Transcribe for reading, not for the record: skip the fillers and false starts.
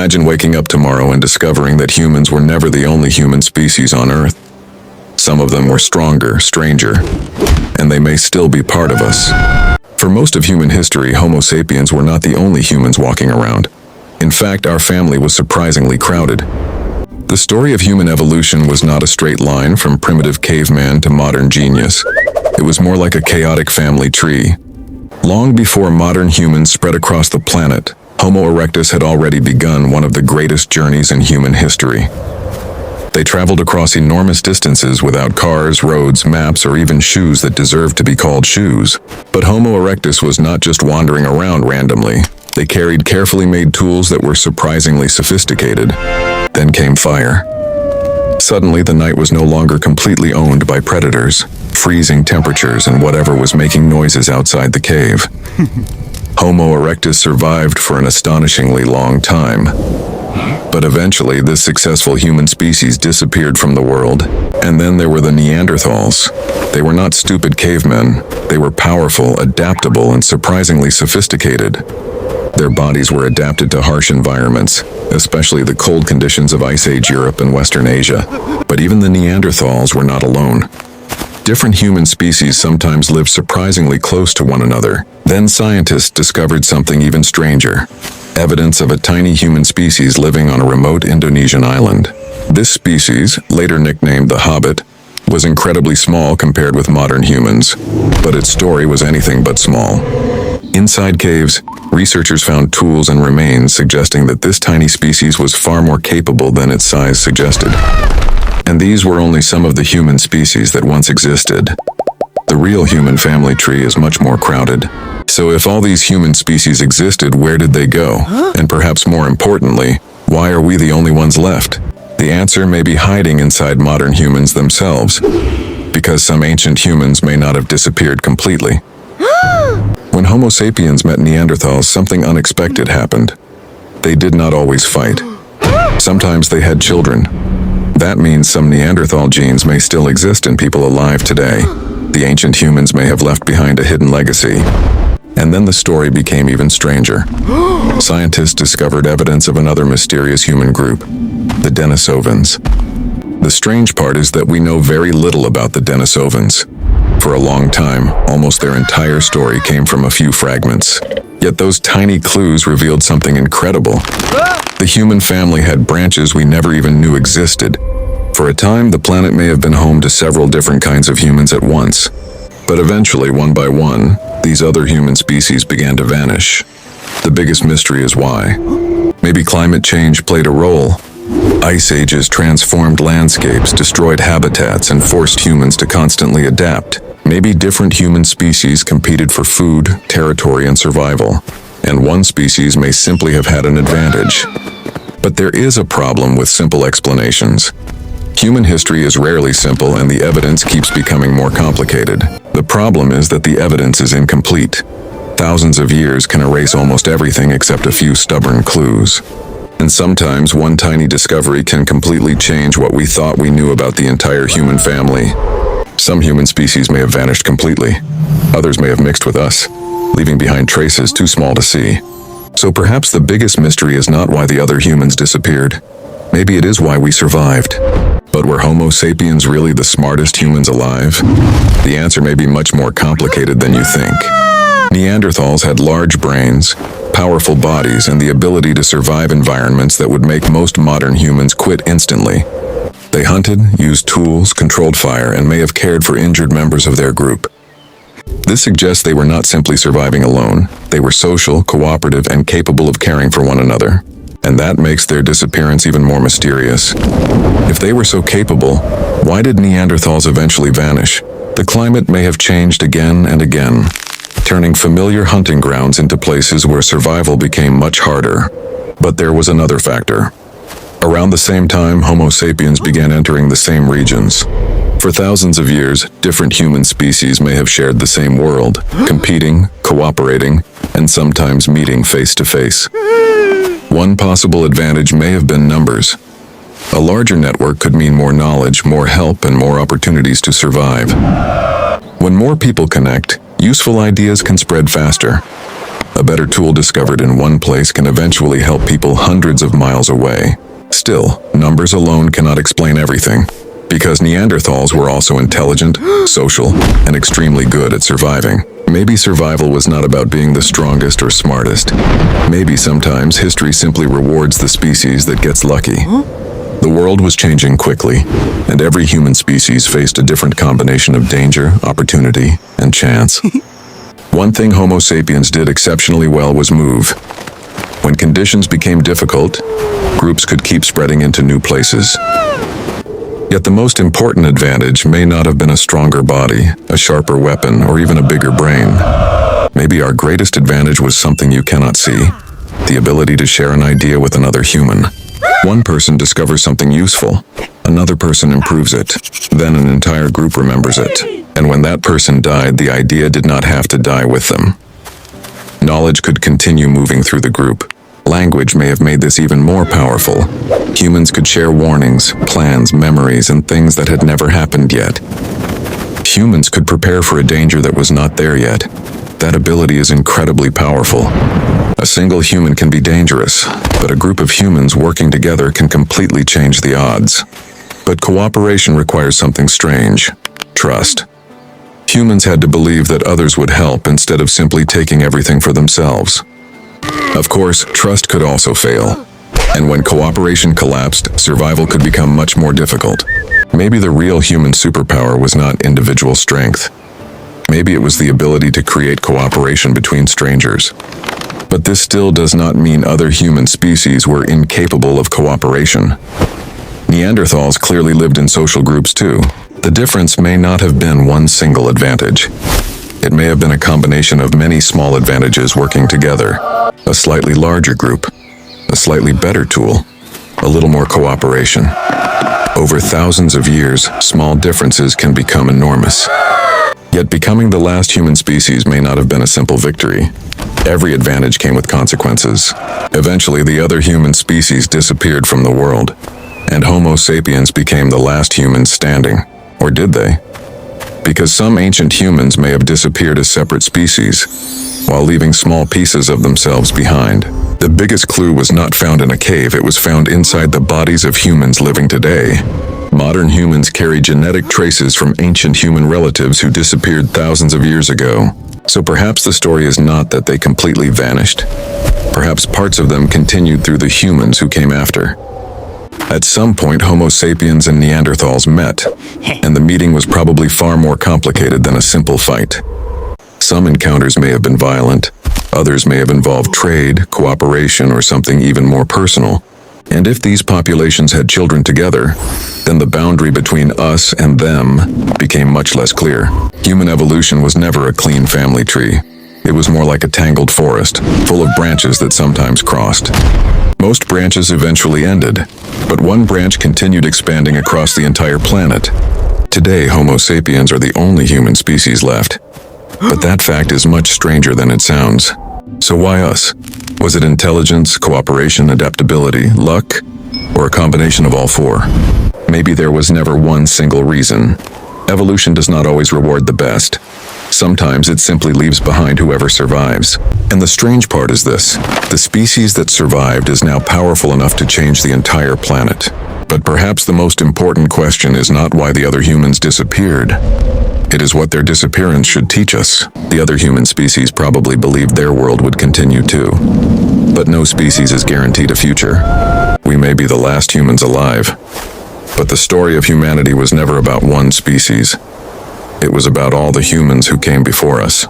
Imagine waking up tomorrow and discovering that humans were never the only human species on Earth. Some of them were stronger, stranger, and they may still be part of us. For most of human history, Homo sapiens were not the only humans walking around. In fact, our family was surprisingly crowded. The story of human evolution was not a straight line from primitive caveman to modern genius. It was more like a chaotic family tree. Long before modern humans spread across the planet, Homo erectus had already begun one of the greatest journeys in human history. They traveled across enormous distances without cars, roads, maps, or even shoes that deserved to be called shoes. But Homo erectus was not just wandering around randomly. They carried carefully made tools that were surprisingly sophisticated. Then came fire. Suddenly, the night was no longer completely owned by predators, freezing temperatures, and whatever was making noises outside the cave. Homo erectus survived for an astonishingly long time. But eventually, this successful human species disappeared from the world. And then there were the Neanderthals. They were not stupid cavemen. They were powerful, adaptable, and surprisingly sophisticated. Their bodies were adapted to harsh environments, especially the cold conditions of Ice Age Europe and Western Asia. But even the Neanderthals were not alone. Different human species sometimes lived surprisingly close to one another. Then scientists discovered something even stranger. Evidence of a tiny human species living on a remote Indonesian island. This species, later nicknamed the Hobbit, was incredibly small compared with modern humans, but its story was anything but small. Inside caves, researchers found tools and remains suggesting that this tiny species was far more capable than its size suggested. And these were only some of the human species that once existed. The real human family tree is much more crowded. So if all these human species existed, where did they go? And perhaps more importantly, why are we the only ones left? The answer may be hiding inside modern humans themselves, because some ancient humans may not have disappeared completely. When Homo sapiens met Neanderthals, something unexpected happened. They did not always fight. Sometimes they had children. That means some Neanderthal genes may still exist in people alive today. The ancient humans may have left behind a hidden legacy. And then the story became even stranger. Scientists discovered evidence of another mysterious human group, the Denisovans. The strange part is that we know very little about the Denisovans. For a long time, almost their entire story came from a few fragments. Yet those tiny clues revealed something incredible. The human family had branches we never even knew existed. For a time, the planet may have been home to several different kinds of humans at once. But eventually, one by one, these other human species began to vanish. The biggest mystery is why. Maybe climate change played a role. Ice ages transformed landscapes, destroyed habitats, and forced humans to constantly adapt. Maybe different human species competed for food, territory, and survival, and one species may simply have had an advantage. But there is a problem with simple explanations. Human history is rarely simple, and the evidence keeps becoming more complicated. The problem is that the evidence is incomplete. Thousands of years can erase almost everything except a few stubborn clues. And sometimes one tiny discovery can completely change what we thought we knew about the entire human family. Some human species may have vanished completely. Others may have mixed with us, leaving behind traces too small to see. So perhaps the biggest mystery is not why the other humans disappeared. Maybe it is why we survived. But were Homo sapiens really the smartest humans alive? The answer may be much more complicated than you think. Neanderthals had large brains, powerful bodies, and the ability to survive environments that would make most modern humans quit instantly. They hunted, used tools, controlled fire, and may have cared for injured members of their group. This suggests they were not simply surviving alone. They were social, cooperative, and capable of caring for one another. And that makes their disappearance even more mysterious. If they were so capable, why did Neanderthals eventually vanish? The climate may have changed again and again, turning familiar hunting grounds into places where survival became much harder. But there was another factor. Around the same time, Homo sapiens began entering the same regions. For thousands of years, different human species may have shared the same world, competing, cooperating, and sometimes meeting face to face. One possible advantage may have been numbers. A larger network could mean more knowledge, more help, and more opportunities to survive. When more people connect, useful ideas can spread faster. A better tool discovered in one place can eventually help people hundreds of miles away. Still, numbers alone cannot explain everything, because Neanderthals were also intelligent, social, and extremely good at surviving. Maybe survival was not about being the strongest or smartest. Maybe sometimes history simply rewards the species that gets lucky. The world was changing quickly, and every human species faced a different combination of danger, opportunity, and chance. One thing Homo sapiens did exceptionally well was move. When conditions became difficult, groups could keep spreading into new places. Yet the most important advantage may not have been a stronger body, a sharper weapon, or even a bigger brain. Maybe our greatest advantage was something you cannot see, the ability to share an idea with another human. One person discovers something useful, another person improves it, then an entire group remembers it. And when that person died, the idea did not have to die with them. Knowledge could continue moving through the group. Language may have made this even more powerful. Humans could share warnings, plans, memories, and things that had never happened yet. Humans could prepare for a danger that was not there yet. That ability is incredibly powerful. A single human can be dangerous, but a group of humans working together can completely change the odds. But cooperation requires something strange: trust. Humans had to believe that others would help instead of simply taking everything for themselves. Of course, trust could also fail. And when cooperation collapsed, survival could become much more difficult. Maybe the real human superpower was not individual strength. Maybe it was the ability to create cooperation between strangers. But this still does not mean other human species were incapable of cooperation. Neanderthals clearly lived in social groups too. The difference may not have been one single advantage. It may have been a combination of many small advantages working together. A slightly larger group, a slightly better tool, a little more cooperation. Over thousands of years, small differences can become enormous. Yet becoming the last human species may not have been a simple victory. Every advantage came with consequences. Eventually, the other human species disappeared from the world, and Homo sapiens became the last humans standing. Or did they? Because some ancient humans may have disappeared as separate species, while leaving small pieces of themselves behind. The biggest clue was not found in a cave, it was found inside the bodies of humans living today. Modern humans carry genetic traces from ancient human relatives who disappeared thousands of years ago. So perhaps the story is not that they completely vanished. Perhaps parts of them continued through the humans who came after. At some point, Homo sapiens and Neanderthals met, and the meeting was probably far more complicated than a simple fight. Some encounters may have been violent, others may have involved trade, cooperation, or something even more personal. And if these populations had children together, then the boundary between us and them became much less clear. Human evolution was never a clean family tree. It was more like a tangled forest, full of branches that sometimes crossed. Most branches eventually ended, but one branch continued expanding across the entire planet. Today, Homo sapiens are the only human species left. But that fact is much stranger than it sounds. So why us? Was it intelligence, cooperation, adaptability, luck, or a combination of all four? Maybe there was never one single reason. Evolution does not always reward the best. Sometimes it simply leaves behind whoever survives. And the strange part is this: the species that survived is now powerful enough to change the entire planet. But perhaps the most important question is not why the other humans disappeared. It is what their disappearance should teach us. The other human species probably believed their world would continue too. But no species is guaranteed a future. We may be the last humans alive, but the story of humanity was never about one species. It was about all the humans who came before us.